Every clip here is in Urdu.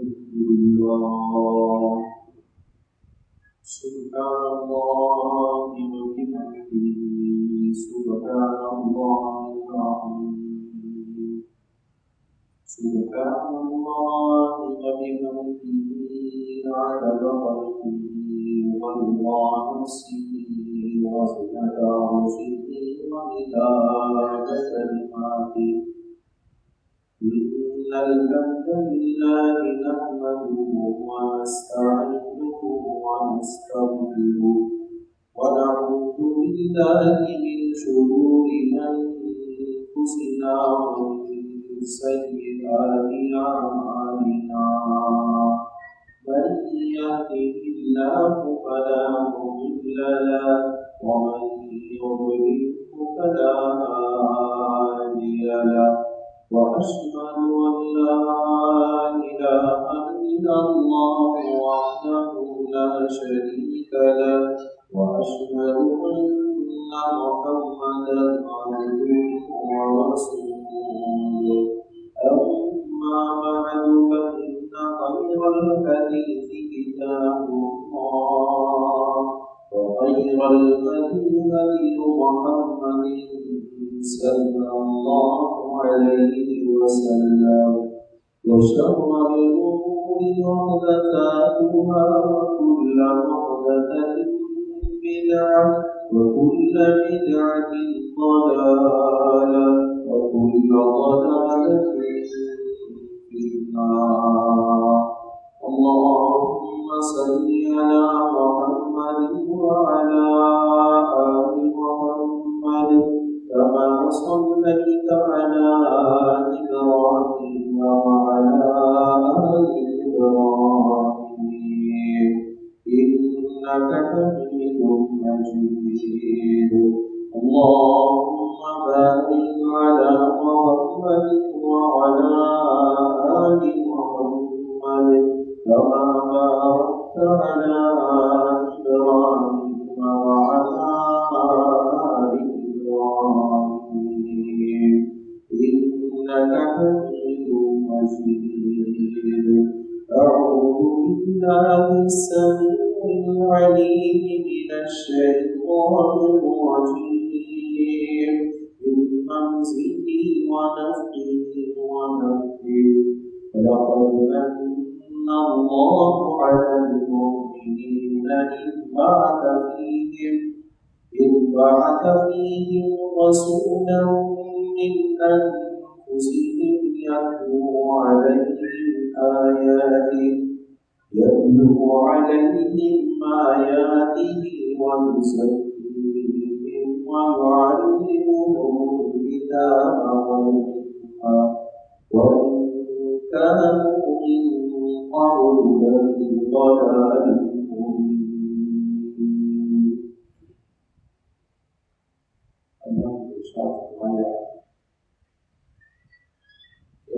الله سبحان الله وبحمده سبحان الله العظيم سبحان الله وبحمده عدد خلقه ورضا نفسه وزنة عرشه ومداد كلماته إن الحمد لله نحمده ونستعينه ونستغفره ونعوذ بالله من شرور أنفسنا ومن سيئات أعمالنا من يهده الله فلا مضل له ومن يضلل فلا هادي له وأشهد أن لا إله إلا الله وحده لا شريك له وأشهد أن محمدا عبده ورسوله أما بعد فإن خير الحديث كتاب الله وخير الهدي هدي محمد صلى الله عليه وسلم وشر الأمور محدثاتها وكل محدثة بدعة وكل بدعة ضلالة وكل ضلالة في النار اللهم صل على محمد وعلى آل محمد كما صليت على إبراهيم وعلى آل إبراهيم إنك حميد مجيد اللهم بارك على محمد وعلى آل محمد كما باركت على إبراهيم وعلى آل إبراهيم إنك حميد مجيد أعوذ بالله السميع العليم من الشيطان الرجيم من همزه ونفخه ونفخه لقد من الله على المؤمنين إذ بعث فيهم رسولا من أنفسهم يتلو عليهم آياته ويزكيهم ويعلمهم الكتاب والحكمة وإن كانوا من قبل لفي ضلال مبين.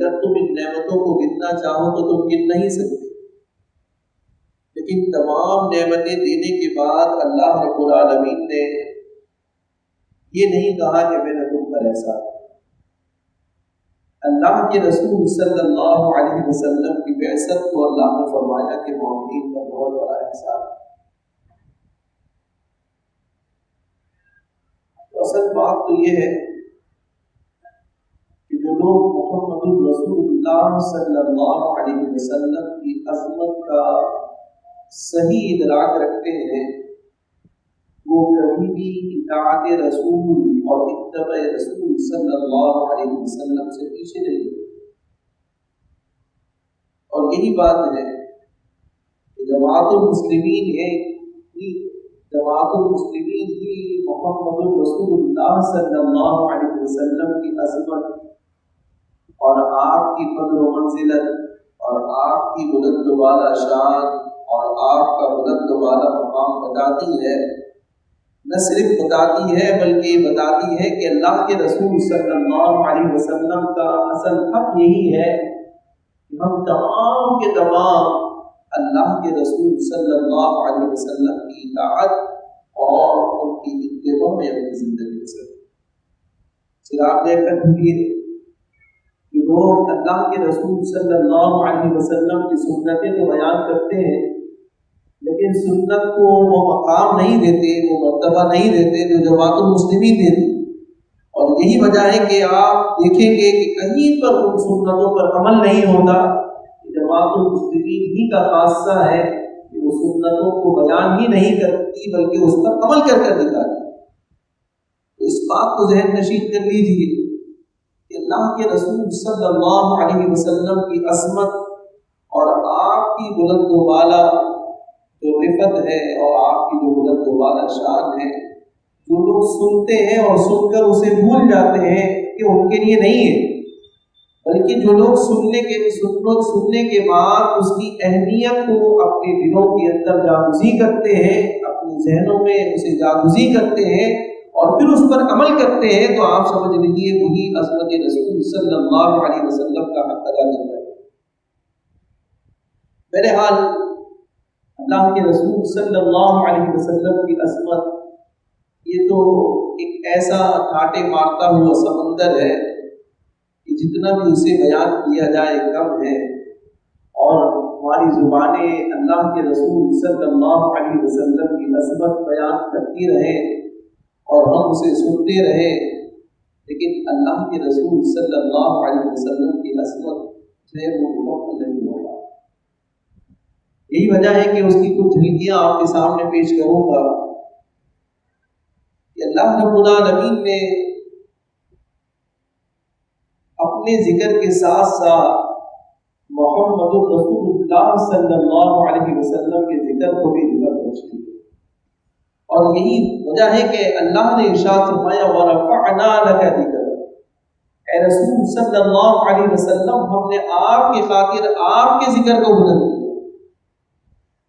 اگر تم ان نعمتوں کو گننا چاہو تو تم گن نہیں سکتے، لیکن تمام نعمتیں دینے کے بعد اللہ رب العالمین نے یہ نہیں کہا کہ میں نے تم پر احسان، اللہ کے رسول صلی اللہ علیہ وسلم کی بعثت کو اللہ نے فرمایا کہ مومنین پر بہت بڑا احسان۔ اصل بات تو یہ ہے کہ جو لوگ محمد رسول اللہ صلی اللہ علیہ وسلم کی عظمت کا صحیح ادراک رکھتے ہیں، وہ کبھی بھی اطاعت رسول اور اتباع رسول صلی اللہ علیہ وسلم سے پیچھے نہیں ہوتے۔ اور یہی بات ہے کہ جماعت المسلمین ہے، جماعت المسلمین کی محمد رسول اللہ صلی اللہ علیہ وسلم کی عظمت اور آپ کی قدر و منزلت اور آپ کی بلند و بالا شان اور آپ کا بلند و بالا مقام بتاتی ہے، نہ صرف بتاتی ہے بلکہ بتاتی ہے کہ اللہ کے رسول صلی اللہ علیہ وسلم کا اصل حق یہی ہے کہ ہم تمام کے تمام اللہ کے رسول صلی اللہ علیہ وسلم کی اطاعت اور ان کی اتباع میں اپنی زندگی بسر کریں۔ پھر آپ دیکھ کر دیکھیے کہ لوگ اللہ کے رسول صلی اللہ علیہ وسلم کی سنتیں تو بیان کرتے ہیں، لیکن سنت کو وہ مقام نہیں دیتے، وہ مرتبہ نہیں دیتے جو جماعت المسلمین دیتی۔ اور یہی وجہ ہے کہ آپ دیکھیں گے کہ کہیں پر ان سنتوں پر عمل نہیں ہوتا۔ جماعت المسلمین ہی کا خاصہ ہے کہ وہ سنتوں کو بیان ہی نہیں کرتی بلکہ اس پر عمل کر دکھاتی۔ تو اس بات کو ذہن نشین کر لیجیے کہ اللہ کے رسول صلی اللہ علیہ وسلم کی عظمت اور آپ کی بلند و بالا جو رفت ہے اور آپ کی جو بلند و بالا شان ہے، جو لوگ سنتے ہیں اور سن کر اسے بھول جاتے ہیں کہ ان کے لیے نہیں ہے، بلکہ جو لوگ سننے کے بعد اس کی اہمیت کو اپنے دلوں کے اندر جاگزی کرتے ہیں، اپنے ذہنوں میں اسے جاگزی کرتے ہیں اور پھر اس پر عمل کرتے ہیں، تو آپ سمجھ لیجیے وہی عظمت رسول صلی اللہ علیہ وسلم کا حق ادا کرتا ہے۔ بہرحال اللہ کے رسول صلی اللہ علیہ وسلم کی عظمت یہ تو ایک ایسا کانٹے مارتا ہوا سمندر ہے کہ جتنا بھی اسے بیان کیا جائے کم ہے، اور ہماری زبانیں اللہ کے رسول صلی اللہ علیہ وسلم کی عظمت بیان کرتی رہیں اور ہم اسے سنتے رہیں، لیکن اللہ کے رسول صلی اللہ علیہ وسلم کی عظمت جو ہے وہ مکمل نہیں ہوگا۔ یہی وجہ ہے کہ اس کی کچھ جھلکیاں آپ کے سامنے پیش کروں گا کہ اللہ رب العالمین نے اپنے ذکر کے ساتھ ساتھ محمد رسول اللہ صلی اللہ علیہ وسلم کے ذکر کو بھی ذکر کیا، اور یہی وجہ ہے کہ اللہ نے ارشاد فرمایا وَرَفَعْنَا لَكَ ذِكْرَكَ، اے رسول صلی اللہ علیہ وسلم ہم نے آپ کی خاطر آپ کے ذکر کو بلند کیا۔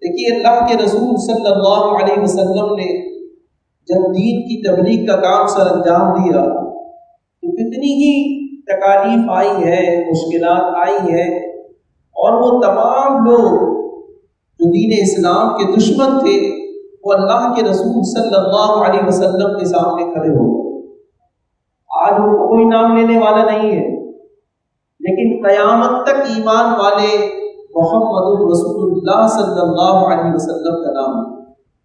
دیکھیے اللہ کے رسول صلی اللہ علیہ وسلم نے جب دین کی تبلیغ کا کام سر انجام دیا تو کتنی ہی تکالیف آئی ہے، مشکلات آئی ہے، اور وہ تمام لوگ جو دین اسلام کے دشمن تھے وہ اللہ کے رسول صلی اللہ علیہ وسلم کے سامنے کھڑے ہو گئے۔ آج ان کو کوئی نام لینے والا نہیں ہے، لیکن قیامت تک ایمان والے محمد رسول اللہ صلی اللہ علیہ وسلم کا نام ہے۔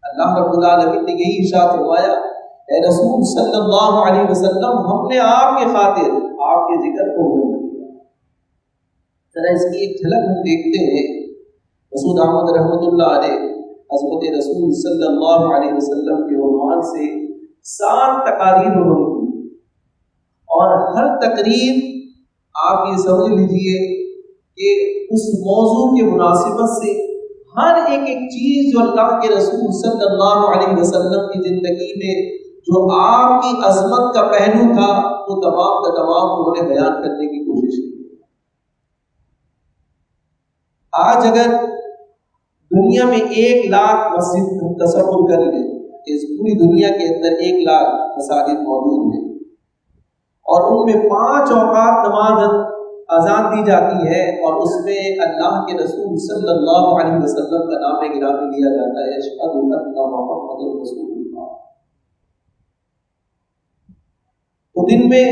اللہ رب العالمین نے یہی ارشاد فرمایا اے رسول صلی اللہ علیہ وسلم ہم نے آپ کے خاطر آپ کے ذکر کو بلند کیا۔ ذرا اس کی ایک جھلک ہم دیکھتے ہیں۔ مسعود احمد رحمۃ اللہ علیہ عظمت رسول صلی اللہ علیہ وسلم کے عنوان سے 7 تقاریر انہوں نے کی، اور ہر تقریر آپ یہ سمجھ لیجئے کہ اس موضوع کے مناسبت سے ہر ایک چیز جو اللہ کے رسول صلی اللہ علیہ وسلم کی زندگی میں جو آپ کی عظمت کا پہلو تھا وہ تمام کا تمام انہوں نے بیان کرنے کی کوشش کی۔ آج اگر دنیا میں 1 لاکھ مسجد تصور کر لیں، اس پوری دنیا کے اندر 1 لاکھ مساجد موجود ہیں، اور ان میں 5 اوقات نماز اذان دی جاتی ہے اور اس میں اللہ کے رسول صلی اللہ علیہ وسلم کا نام گرامی لیا جاتا ہے، اشہد ان محمد رسول اللہ. تو دن میں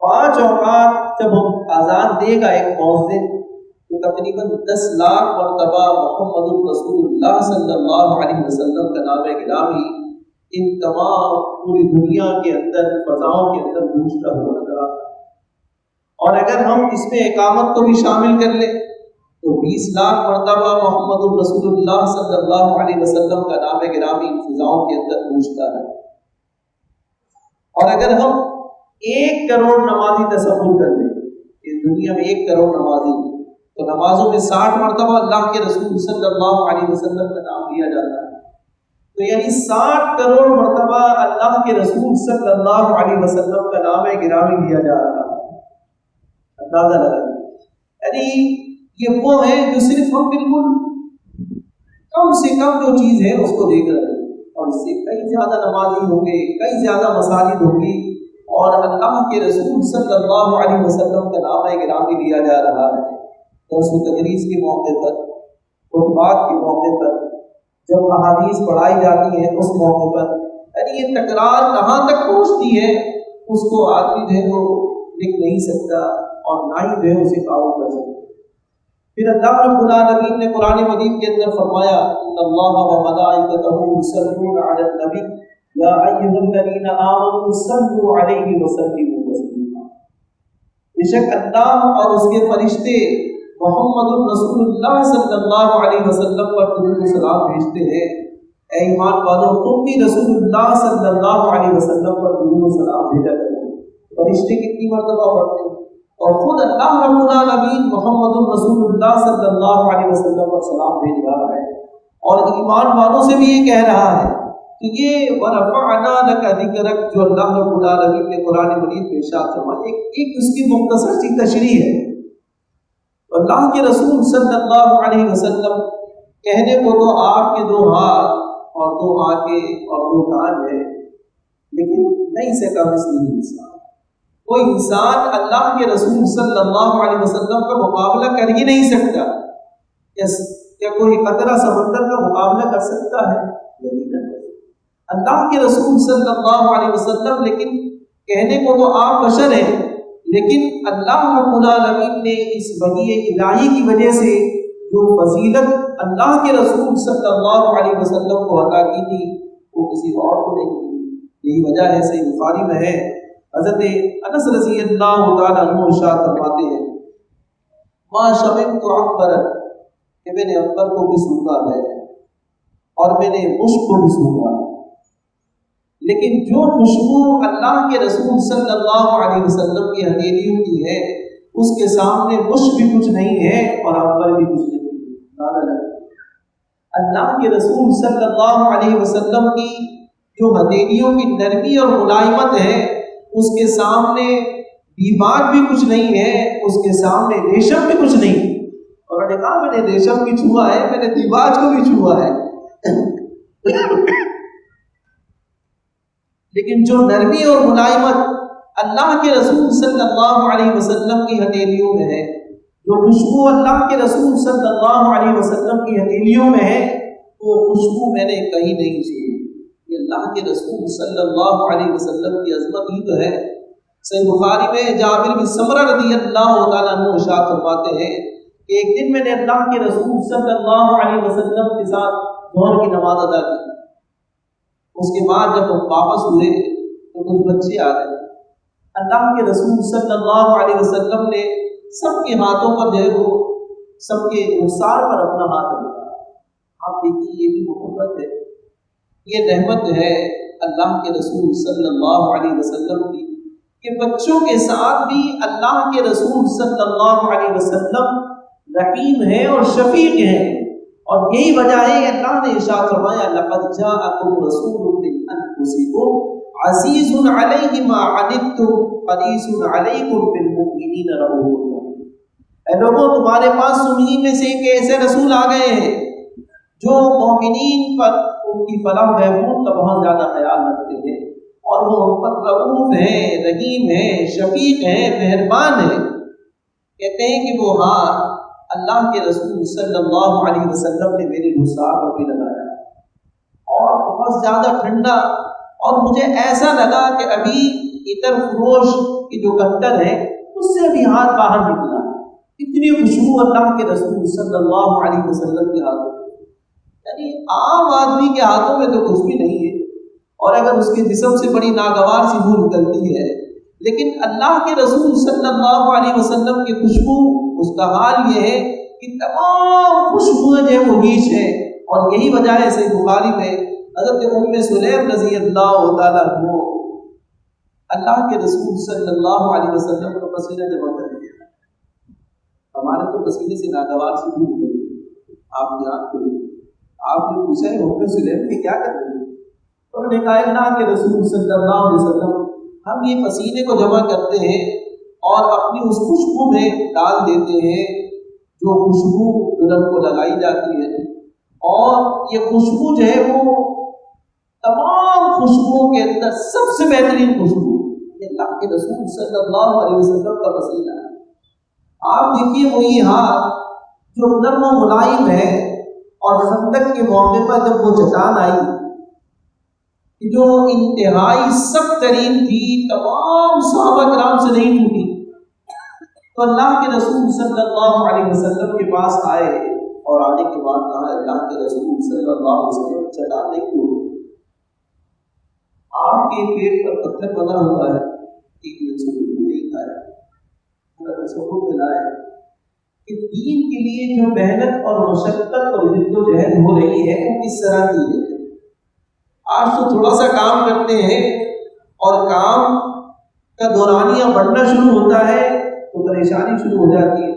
5 اوقات جب ہم اذان دے گا ایک مؤذن تو تقریباً 10 لاکھ مرتبہ محمد رسول اللہ صلی اللہ علیہ وسلم کا نام گرامی ان تمام پوری دنیا کے اندر فضاؤں کے اندر گونجتا ہوا نظر آتا ہے. اور اگر ہم اس میں اقامت کو بھی شامل کر لیں تو 20 لاکھ مرتبہ محمد رسول اللہ صلی اللہ علیہ وسلم کا نام گرامی فضاؤں کے اندر گونجتا ہے. اور اگر ہم 1 کروڑ نمازی تصور کر لیں کہ دنیا میں 1 کروڑ نمازی ہیں تو نمازوں میں 60 مرتبہ اللہ کے رسول صلی اللہ علیہ وسلم کا نام لیا جاتا ہے. تو یعنی 60 کروڑ مرتبہ اللہ کے رسول صلی اللہ علیہ وسلم کا نام گرامی لیا جا رہا ہے. اندازہ لگائیے، یعنی یہ وہ ہے جو صرف ہم بالکل کم سے کم جو چیز ہے اس کو دیکھ رہے ہیں، اور اس سے کئی زیادہ نمازی ہوں گے، کئی زیادہ مساجد ہوں گی، اور اللہ کے رسول صلی اللہ علیہ وسلم کا نام گرامی لیا جا رہا ہے. درس و تدریس کے موقع پر، خطبات کے موقع پر، جب احادیث پڑھائی جاتی ہیں اس موقع پر، یعنی یہ تکرار کہاں تک پہنچتی ہے اس کو آدمی جو ہے وہ لکھ نہیں سکتا اور نہ ہی جو ہے اسے قابو کر سکتا. پھر اللہ رب العالمین نے قرآن مجید کے اندر فرمایا ان اللہ و ملائکتہ یصلون علی النبی یا ایھا الذین آمنوا صلوا علیہ وسلموا تسلیما. بے شک اللہ اور اس کے فرشتے محمد رسول اللہ صلی اللہ علیہ وسلم پر درود و سلام بھیجتے ہیں. اے ایمان والو تم بھی رسول اللہ صلی اللہ علیہ وسلم پر درود و سلام بھیجا کرو. فرشتے کتنی مرتبہ پڑھتے ہیں اور خود اللہ رب العالمین محمد رسول اللہ صلی اللہ علیہ وسلم پر سلام بھیج رہا ہے اور ایمان والوں سے بھی یہ کہہ رہا ہے کہ یہ وَرَفَعْنَا لَكَ ذِكْرَكَ جو اللہ رب العالمین نے قرآن مجید میں ارشاد فرمایا، ایک اس کی مختصر سی تشریح ہے. اللہ کے رسول صلی اللہ علیہ وسلم کہنے کو تو آپ کے 2 ہاتھ اور 2 آنکھیں اور 2 کان ہیں، لیکن نہیں سکا مثلی انسان. کوئی انسان اللہ کے رسول صلی اللہ علیہ وسلم کا مقابلہ کر ہی نہیں سکتا. کیا کوئی قطرہ سمندر کا مقابلہ کر سکتا ہے؟ اللہ کے رسول صلی اللہ علیہ وسلم لیکن کہنے کو تو آپ بشر ہیں، لیکن اللہ رب العالمین نے اس وحی الہی کی وجہ سے جو فضیلت اللہ کے رسول صلی اللہ علیہ وسلم کو عطا کی تھی وہ کسی اور کو نہیں کی. یہی وجہ ہے صحیح بخاری میں ہے، حضرت انس رضی اللہ تعالیٰ عنہ ارشاد فرماتے ہیں ما شممت عنبرا کہ میں نے عنبر کو بھی سونگا ہے اور میں نے مشک کو بھی سونگا، لیکن جو خوشبو اللہ کے رسول صلی اللہ علیہ وسلم کی ہتھیلیوں کی ہے اس کے سامنے مشک بھی کچھ نہیں ہے اور عنبر بھی کچھ نہیں ہے. اللہ کے رسول صلی اللہ علیہ وسلم کی جو ہتھیلیوں کی نرمی اور ملائمت ہے اس کے سامنے دیباج بھی کچھ نہیں ہے، اس کے سامنے ریشم بھی کچھ نہیں. اور میں نے کہا میں نے ریشم بھی چھوا ہے، میں نے دیباج کو بھی چھوا ہے، لیکن جو نرمی اور ملائمت اللہ کے رسول صلی اللہ علیہ وسلم کی ہتھیلیوں میں ہے، جو خوشبو اللہ کے رسول صلی اللہ علیہ وسلم کی ہتھیلیوں میں ہے، وہ خوشبو میں نے کہیں نہیں سنی. یہ اللہ کے رسول صلی اللہ علیہ وسلم کی عظمت ہی تو ہے. صحیح بخاری میں جابر بن سمرہ رضی اللہ تعالیٰ عنہ ارشاد فرماتے ہیں کہ ایک دن میں نے اللہ کے رسول صلی اللہ علیہ وسلم کے ساتھ ظہر کی نماز ادا کی. اس کے بعد جب ہم واپس ہوئے تو کچھ بچے آ گئے. اللہ کے رسول صلی اللہ علیہ وسلم نے سب کے ہاتھوں پر جو ہے وہ سب کے رخسار پر اپنا ہاتھ رکھا. آپ دیکھیے یہ بھی محبت ہے، یہ رحمت ہے اللہ کے رسول صلی اللہ علیہ وسلم کی کہ بچوں کے ساتھ بھی اللہ کے رسول صلی اللہ علیہ وسلم رحیم ہے اور شفیق ہے. اور یہی وجہ ہے اللہ نے ارشاد فرمایا لقد جاءکم رسول من انفسکم عزیز علیہ ما عنتم حریص علیکم بالمؤمنین رؤوف رحیم. اے لوگوں تمہارے پاس تمہیں میں سے ایک ایسے رسول آ گئے ہیں جو مومنین پر ان کی فلاح و بہبود کا بہت زیادہ خیال رکھتے ہیں اور وہ ان پر رؤوف ہیں، رحیم ہیں، شفیق ہیں، مہربان ہیں. کہتے ہیں کہ وہ ہاتھ اللہ کے رسول صلی اللہ علیہ وسلم نے میرے رخسار پر بھی لگایا اور بہت زیادہ ٹھنڈا، اور مجھے ایسا لگا کہ ابھی عطر فروش کی جو گٹر ہے اس سے ابھی ہاتھ باہر نکلا. اتنی خوشبو اللہ کے رسول صلی اللہ علیہ وسلم کے ہاتھوں میں. یعنی عام آدمی کے ہاتھوں میں تو کچھ بھی نہیں ہے، اور اگر اس کے جسم سے بڑی ناگوار سی بو نکلتی ہے، لیکن اللہ کے رسول صلی اللہ علیہ وسلم کی خوشبو، اس کا حال یہ ہے کہ تمام خوشبوئیں جو وہ نیچ ہے. اور یہی وجہ ہے صحیح بخاری میں حضرت ام سلیم رضی اللہ تعالیٰ عنہ اللہ کے رسول صلی اللہ علیہ وسلم کا پسینہ جمع کر دیا. ہمارے تو پسینے سے ناگوار سی بو نکلتی ہے. آپ یاد کریں، آپ نے پوچھا ہے ام سلیم نے کیا کر رہی ہے؟ انہوں نے کہا اللہ کے رسول صلی اللہ علیہ وسلم ہم یہ پسینے کو جمع کرتے ہیں اور اپنی اس خوشبو میں ڈال دیتے ہیں جو خوشبو دلہن کو لگائی جاتی ہے، اور یہ خوشبو جو ہے وہ تمام خوشبوؤں کے اندر سب سے بہترین خوشبو یہ اللہ کے رسول صلی اللہ علیہ وسلم کا پسینہ ہے. آپ دیکھیے وہی ہاتھ جو نرم و ملائم ہے، اور خندق کے موقع پر جب وہ چٹان آئی جو انتہائی سخت ترین تھی، تمام صحابہ کرام سے نہیں ٹوٹی، تو اللہ کے رسول صلی اللہ علیہ وسلم کے پاس آئے اور آنے کے بعد کہا اللہ کے رسول صلی اللہ علیہ وسلم چٹان نہیں ٹوٹی، آپ کے پیٹ پر پتھر بنا ہوا ہے، ایک دن سے کچھ بھی نہیں کھایا. تصور دلائے کہ دین کے لیے جو محنت اور مشقت اور جد و جہد ہو رہی ہے وہ کس طرح کی ہے. آج تو تھوڑا سا کام کرتے ہیں اور کام کا دورانیہ بڑھنا شروع ہوتا ہے تو پریشانی شروع ہو جاتی ہے،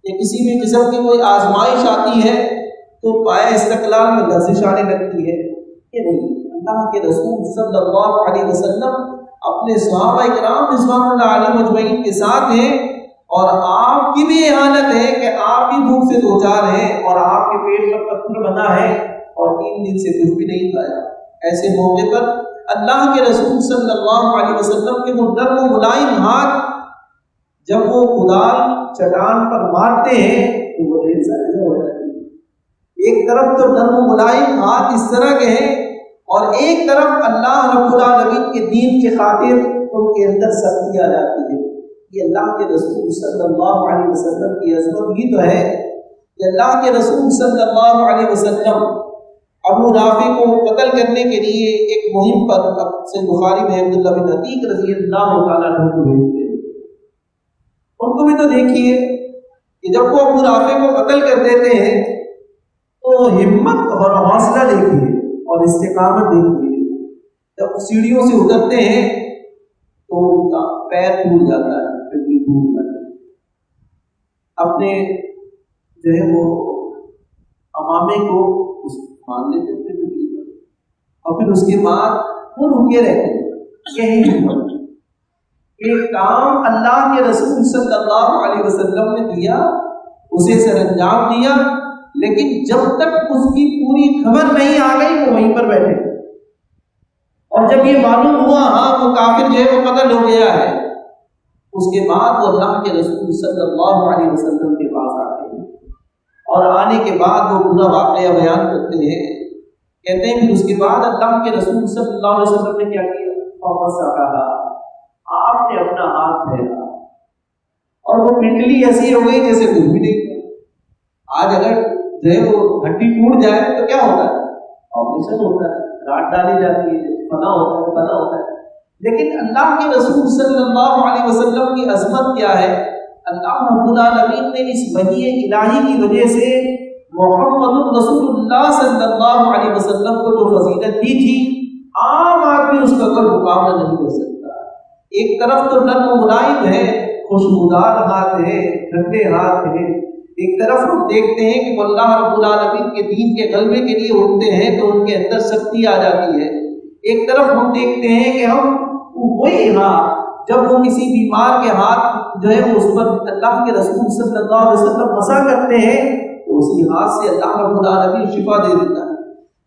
یا کسی بھی قسم کی کوئی آزمائش آتی ہے تو پائے استقلال میں لرزش آنے لگتی ہے. یہ نہیں، اللہ کے رسول صلی اللہ علیہ وسلم اپنے صحابہ کرام رضوان اللہ علیہ مجمعین کے ساتھ ہیں، اور آپ کی بھی یہ حالت ہے کہ آپ بھی بھوک سے دوچار ہیں اور آپ کے پیٹ پر پتھر بنا ہے اور 3 دن سے کچھ بھی نہیں کھایا. ایسے موقع پر اللہ کے رسول صلی اللہ علیہ وسلم کے وہ نرم و ملائم ہاتھ جب وہ کدال چٹان پر مارتے ہیں تو وہ ڈھیر سارے ہو جاتے ہیں. ایک طرف تو نرم و ملائم ہاتھ اس طرح کے ہیں، اور ایک طرف اللہ رب العالمین کے دین کی خاطر ان کے اندر سختی آ جاتی ہے. یہ اللہ کے رسول صلی اللہ علیہ وسلم کی عظمت ہی تو ہے کہ اللہ کے رسول صلی اللہ علیہ وسلم ابو رافع کو قتل کرنے کے لیے ایک مہم پر سے بخاری میں عبداللہ بن عتیق رضی اللہ تعالیٰ عنہ کو بھیجتے ہیں. ان کو بھی تو دیکھیے کہ جب وہ ابو رافع کو قتل کر دیتے ہیں تو ہمت اور حوصلہ دیکھیے اور استقامت دیکھیے. جب سیڑھیوں سے اترتے ہیں تو ان کا پیر ٹوٹ جاتا ہے، اپنے جو ہے وہ امامے کو مان لیتے تھے، اور پھر اس کے بعد وہ رکے رہتے ہیں. یہی ہمت ایک کام اللہ کے رسول صلی اللہ علیہ وسلم نے دیا، اسے سر انجام دیا، لیکن جب تک اس کی پوری خبر نہیں آ گئی وہ وہیں پر بیٹھے، اور جب یہ معلوم ہوا ہاں وہ کافر جو ہے وہ قتل ہو گیا ہے، اس کے بعد وہ اللہ کے رسول صلی اللہ علیہ وسلم کے پاس آتے ہیں، اور آنے کے بعد وہ پورا واقعہ بیان کرتے ہیں. کہتے ہیں پھر اس کے بعد اللہ کے رسول صلی اللہ علیہ وسلم نے کیا کیا؟ کہا آپ نے اپنا ہاتھ پھیلا اور وہ پنڈلی ایسی ہو گئی جیسے کچھ بھی نہیں. آج اگر جو ہے وہ ہڈی ٹوٹ جائے تو کیا ہوتا ہے؟ آپریشن ہوتا ہے، راڈ ڈالی جاتی ہے، فنا ہوتا ہے. لیکن اللہ کے رسول صلی اللہ علیہ وسلم کی عظمت کیا ہے؟ اللہ رب العالمین نے اس وحی الہی کی وجہ سے محمد رسول اللہ صلی اللہ علیہ وسلم کو جو فضیلت دی تھی، عام آدمی اس کا کوئی مقابلہ نہیں کر سکتا. ایک طرف تو نرم و ملائم ہے، خوشبودار ہاتھ ہے، ٹھنڈے ہاتھ ہے. ایک طرف ہم دیکھتے ہیں کہ اللہ رب العالمین کے دین کے غلبے کے لیے اٹھتے ہیں تو ان کے اندر سختی آ جاتی ہے. ایک طرف ہم دیکھتے ہیں کہ ہم وہی ہاتھ جب وہ کسی بیمار کے ہاتھ جو ہے وہ اس پر اللہ کے رسول صلی اللہ علیہ وسلم مسا کرتے ہیں تو اسی ہاتھ سے اللہ رب العالمین شفا دے دیتا ہے.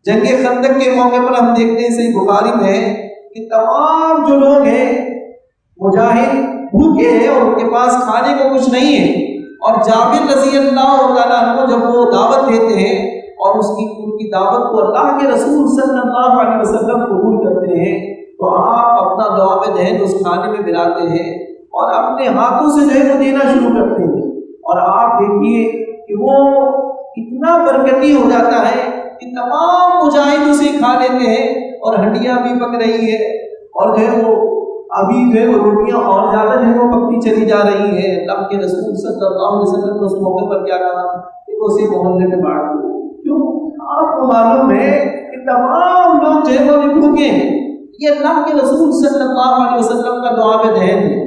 جنگ خندق کے موقع پر ہم دیکھتے ہیں صحیح بخاری میں کہ تمام جو لوگ ہیں مجاہد بھوکے ہیں اور ان کے پاس کھانے کو کچھ نہیں ہے. اور جابر رضی اللہ تعالیٰ عنہ جب وہ دعوت دیتے ہیں اور ان کی دعوت کو اللہ کے رسول صلی اللہ علیہ وسلم قبول کرتے ہیں تو آپ اپنا جواب دہن اس کھانے میں ملاتے ہیں اور اپنے ہاتھوں سے جو ہے وہ دینا شروع کرتے ہیں. اور آپ دیکھیے کہ وہ اتنا برکتی ہو جاتا ہے کہ تمام مجاہد اسے کھا لیتے ہیں اور ہڈیاں بھی پک رہی ہے اور جو ہے وہ ابھی جو ہے وہ روٹیاں اور زیادہ جو ہے وہ پکتی چلی جا رہی ہے. اللہ کے رسول صلی اللہ علیہ وسلم نے اس موقع پر کیا کہا کہ اسی محلے میں بانٹ دو. کیوں؟ آپ کو معلوم ہے کہ تمام لوگ جو ہے وہ بھوکے ہیں. یہ اللہ کے رسول صلی اللہ علیہ وسلم کا دعا میں دہن ہے.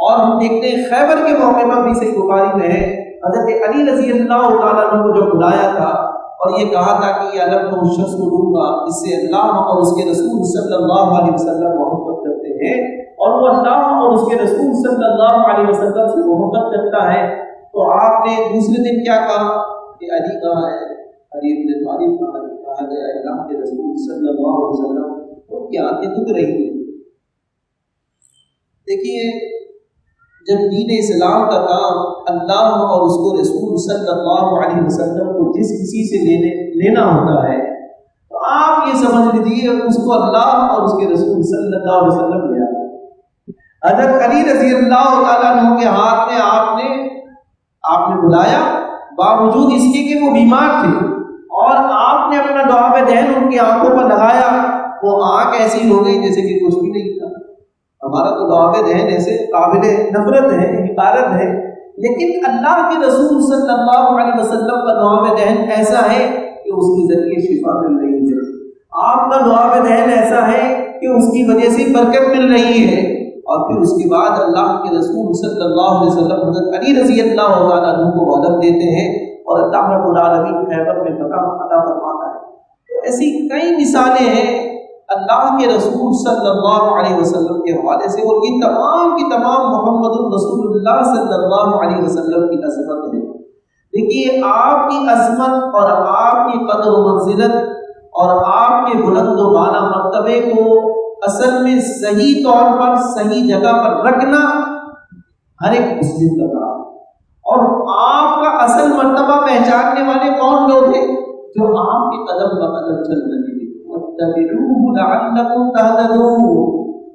اور ہم دیکھتے ہیں خیبر کے موقع پر بھی صحیح بخاری میں ہے حضرت علی رضی اللہ تعالیٰ عنہ کو جو بلایا تھا اور یہ کہا تھا کہ یہ علم تو اس شخص کو دوں گا جس سے اللہ اور اس کے رسول صلی اللہ علیہ وسلم محبت کرتے ہیں اور وہ اللہ اور اس کے رسول صلی اللہ علیہ وسلم سے محبت کرتا ہے. تو آپ نے دوسرے دن کیا کہا کہ علی کہاں ہے؟ علی بن طالب کہا گیا اللہ کے رسول صلی اللہ علیہ وسلم ان کی آنکھیں دکھ رہی ہیں. دیکھیے جب دین اسلام کا کام اللہ اور اس کو رسول صلی اللہ علیہ وسلم کو جس کسی سے لینا ہوتا ہے تو آپ یہ سمجھ لیجیے اس کو اللہ اور اس کے رسول صلی اللہ علیہ وسلم لے آتا ہے. حضرت علی رضی اللہ تعالیٰ عنہ کے ہاتھ میں آپ نے بلایا باوجود اس کے کہ وہ بیمار تھے اور آپ نے اپنا دعا دہن ان کی آنکھوں پر لگایا. وہ آنکھ ایسی ہو گئی جیسے کہ کچھ بھی نہیں تھا. ہمارا تو دعا دہن ایسے قابل نفرت ہے حقارت ہے لیکن اللہ کے رسول صلی اللہ علیہ وسلم کا دعا دہن ایسا ہے کہ اس کے ذریعے شفا مل رہی ہے. آپ کا دعا دہن ایسا ہے کہ اس کی وجہ سے برکت مل رہی ہے. اور پھر اس کے بعد اللہ کے رسول صلی اللہ علیہ وسلم حضرت علی رضی اللہ تعالیٰ عنہ کو غضب دیتے ہیں اور اللہ رب العالمین خیبر میں فتح عطا فرماتا ہے. تو ایسی کئی مثالیں ہیں اللہ کے رسول صلی اللہ علیہ وسلم کے حوالے سے اور یہ تمام کی تمام محمد رسول اللہ صلی اللہ علیہ وسلم کی عظمت ہے. دیکھیے آپ کی عظمت اور آپ کی قدر و منزلت اور آپ کے بلند و بالا مرتبے کو اصل میں صحیح طور پر صحیح جگہ پر رکھنا ہر ایک مسلم کا کام ہے. اور آپ کا اصل مرتبہ پہچاننے والے کون لوگ ہیں؟ جو آپ کے قدم بقدم چل رہے ہیں. وَاتَّبِعُوهُ لَعَلَّكُمْ تَهْتَدُونَ.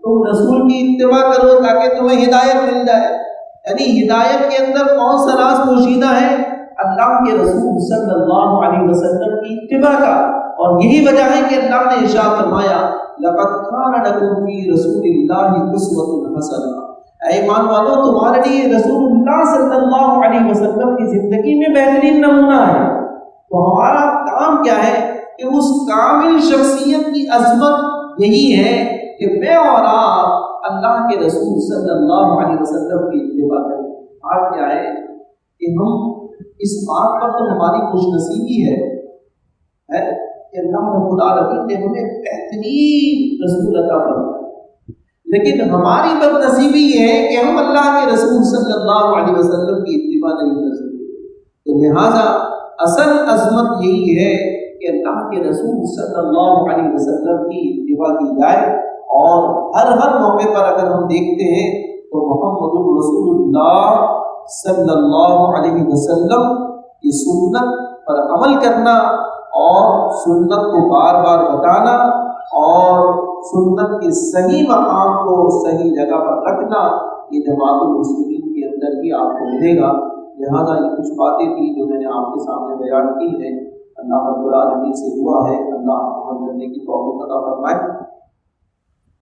تم رسول کی اتباع کرو تاکہ تمہیں ہدایت مل جائے. یعنی ہدایت کے اندر کون سا راز پوشیدہ ہے؟ اللہ کے رسول صلی اللہ علیہ وسلم کی اتباع کا. اور یہی وجہ ہے کہ اللہ نے ارشاد فرمایا لَقَدْ كَانَ لَكُمْ فِي رَسُولِ اللَّهِ أُسْوَةٌ حَسَنَةٌ. اے ایمان والو تمہارے لیے رسول اللہ صلی اللہ علیہ وسلم کی زندگی میں بہترین نمونہ ہے. تو ہمارا کام کیا ہے کہ اس کامل شخصیت کی عظمت یہی ہے کہ میں اور آپ اللہ کے رسول صلی اللہ علیہ وسلم کی اتباع کریں. آپ کیا ہے کہ ہم اس بات پر تو ہماری خوش نصیبی ہے کہ اللہ رب العالمین نے ہمیں بہترین رسول عطا فرمایا لیکن ہماری بد نصیبی یہ ہے کہ ہم اللہ کے رسول صلی اللہ علیہ وسلم کی اتباع نہیں کر سکتے. تو لہٰذا اصل عظمت یہی ہے کہ اللہ کے رسول صلی اللہ علیہ وسلم کی اتباع کی جائے. اور ہر موقع پر اگر ہم دیکھتے ہیں تو محمد رسول اللہ صلی اللہ علیہ وسلم کی سنت پر عمل کرنا اور سنت کو بار بار بتانا اور سنت کے صحیح مقام کو صحیح جگہ پر رکھنا یہ جماعت المسلمین کے اندر ہی آپ کو ملے گا. لہٰذا یہ کچھ باتیں تھیں جو میں نے آپ کے سامنے بیان کی ہیں. اللہ رب العالمین سے دعا ہے اللہ عمل کرنے کی توفیق عطا فرمائے.